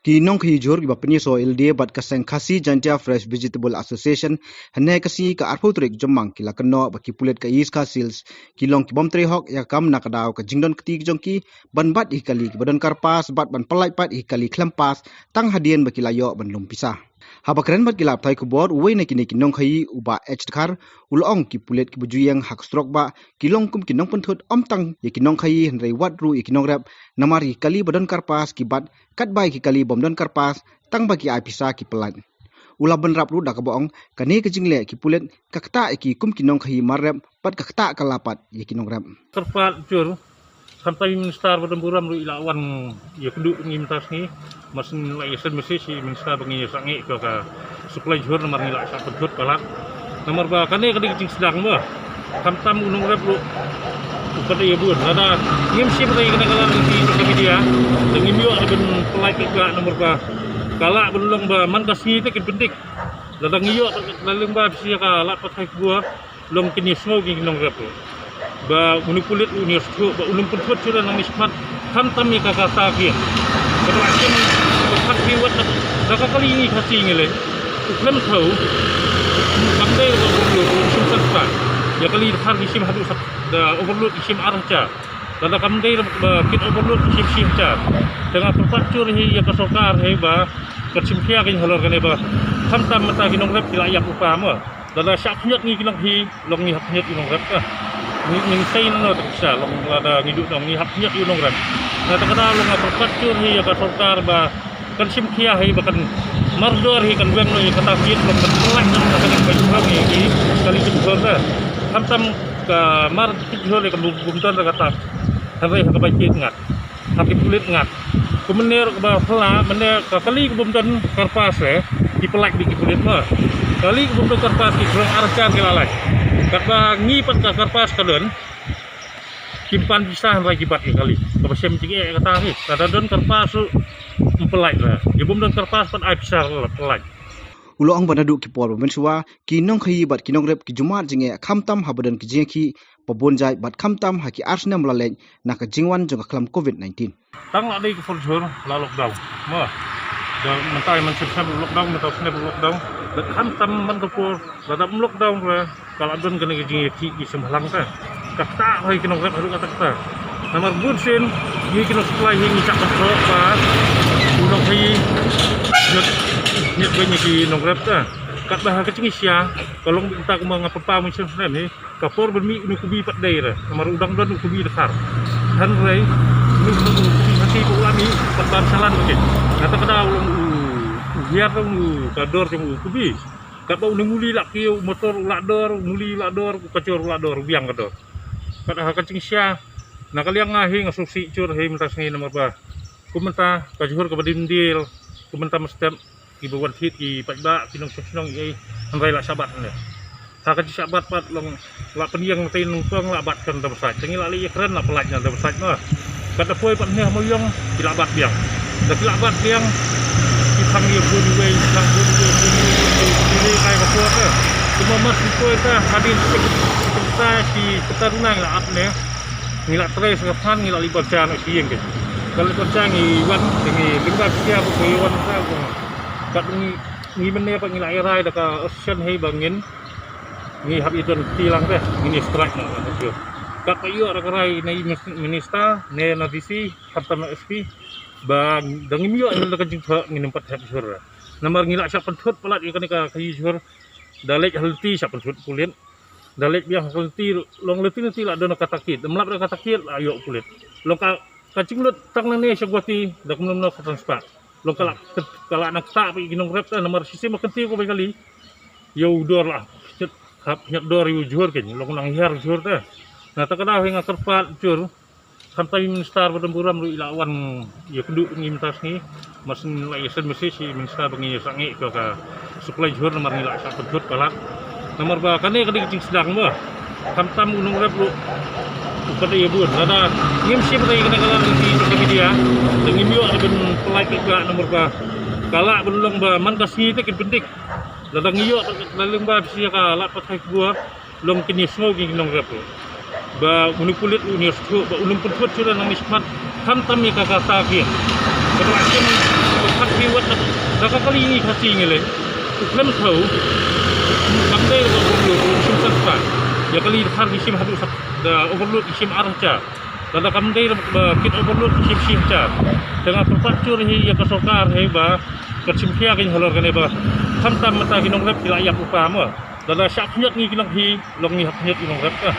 Kinong hijur giba penyeso LD bat kaseng khasi Jantia Fresh Vegetable Association hene kasi ka arputrik jomang kila keno baki pulet ka is ka sils kilong kibom trehok ya kam nakadaw ka jingdon keti jongki ban bat ikali badan karpas bat ban pelai pat ikali klempas tang hadien baki layo ban lumpisah. Habakren bat kilap thai kubor uwe na kini kinong khai uba hdkar ulong ki pulet ki bujuyang hak strok ba kilong kum kinong penthut om tang ya kinong khai henrei wat ru kinong rap namari kali badan karpas ki bat kat bai ki kali bom don karpas tang bagi ai pisa ki pelan ula ban rap ru da ka boong kani ke jingle ki pulet kakta ki kum kinong khai marap pat kakta kalapat ya kinong rap Terpat jur sampai minister bertempuran lu ilawan ya keduk ngimtas ni masin la yesen mesti si minister bengi sangi ke suplai jur nomor ni la sak pedut kalat nomor ba kane kadi cing sedang ba tam unung rep lu pada ya bun ada ngim si pada kena kala di media dengan yo ben pelai ke nomor ba kala belum ba man kasih te penting datang yo dalam ba sia kala pakai gua long kini snow nong rep ba unipulit universitas ba ulum pun sudah nang ismat tam ya kata kia kalau asim hak hiwat dah kali ini kasih ngele uklam tahu sampai overload sempat ya kali har isim hadu da overload isim arca dah kamdai kit overload isim simca dengan terpacur hi ya kasokar he ba kersimkia kin halor kan ba tam mata kinong rep dilayak upama dah syaknyat ni kinong hi long ni haknyat kinong rep ning say no taksa long ada ngiduk dong ni haknya yunong ran na takada long terpacur hi ya kasokar ba kan simkia hi bakan mardor hi kan weng no kata fit long terlak nang kan baju hi kali kedua dah tam ka mar kijole kan bumtan kata hari ka baik ngat tapi kulit ngat kemenir ba pela menir ka kali bumtan karpas di pelak di kulit mah kali bumtan karpas di kurang arcan kelalai kata ngipat ka karpas kadon simpan bisa lagi bat kali apa sem tinggi kata ni kata don karpas empelai lah ya bumtan karpas pan ai bisa pelai ulo ang banadu ki por mensua kinong khai bat kinong rep ki jumat jinge khamtam habadan ki jengki pabonjai bat khamtam haki arsna mlaleng na ka jingwan jong klam covid-19 tang ada ke forjur la lockdown mah dan mentai man sebab lockdown atau snap lockdown dan khamtam man kapur dalam lockdown ra kalau don kena ke jengki ki semhalang ta kata hai kinong rep harus kata kata nomor bunsin ye kinong supply hingi cak pasok ba unong hai nyet banyak di nongrep ta kat bah kecing sia kalau minta ku mangapa macam ni kapor bermi unu kubi pat daerah nomor udang don kubi dekar dan rei unu nanti ku ulami pat salan mungkin kata kada ulung biar dong kador jemu kubi kat ba unu muli lak ki motor lador muli lador ku kacor lador biang kador kat kecing sia nak kaliang ngahi ngasusi cur he minta ni nomor ba ku minta kajuhur ke badindil ku minta mesti ibu wan hit i pajba kinong senong i andai la sabat ne ta ka sabat pat long la peniang tin nungpang la bat kan dabsat tengi la li keren la pelajnya dabsat no kata poi pat ne moyong dilabat biang da dilabat biang ki thang ye pun we thang pun we kai ka puat ta cuma mas poi ta hadin kita si ketarunang la at ne ngila tres ka ngila libat chan sieng ke kalau kerja ngi wan ngi lingba sia ko wan sa ko kat ngi meneh pa ngi airai da ka ocean hei bangin ngi hab idon tilang teh ini strike na tu kat pa yo ra karai nei minister ne na disi kapten SP bang dangi miyo da ka jing ngi nempat hab jur nomor ngi la sak pentut pelat ikan ka kayu jur dalek halti sak pentut kulit dalek biang halti long leti nanti la dona katakit demlap da katakit ayo kulit long ka kacing lut tang nane syagwati dak menno ka transpa lo kala nak tak pi ginong rep nomor sistem kenti ko kali yo dor lah hap nyak dor yu jur ken lo nang hiar jur ta na ta kada hinga kerpat jur sampai minister bertempuran lu ilawan ya keduk ngimtas ni masin la yesen mesti si minister bengi sangi ke suplai jur nomor ni la sak pedut kalat nomor ba kane kadi cing sedang ba tam unung rep lu pada ya bun ada ngim si pada kena kala di media dengan yo ben pelai ke nomor ba kala belum ba man kasih te penting datang yo dalam ba sia kala pakai gua long kini snow nong rep ba unipulit universitas ba ulum pun sudah nang ismat tam ya kata kia kalau asim hak Saka kali ini kasi ngele. Uklam tahu. Kamde overload isim saspa. Ya kali har isim hadu da overload isim arca. Dada kamde kit overload isim sihca. Dengan perpacur hi ya kasokar he ba kersimkia kin halor kan ba. Hantam mata kinong rep kila yak upama. Dada syak nyat ni kinong hi long ni hak nyat kinong rep ka.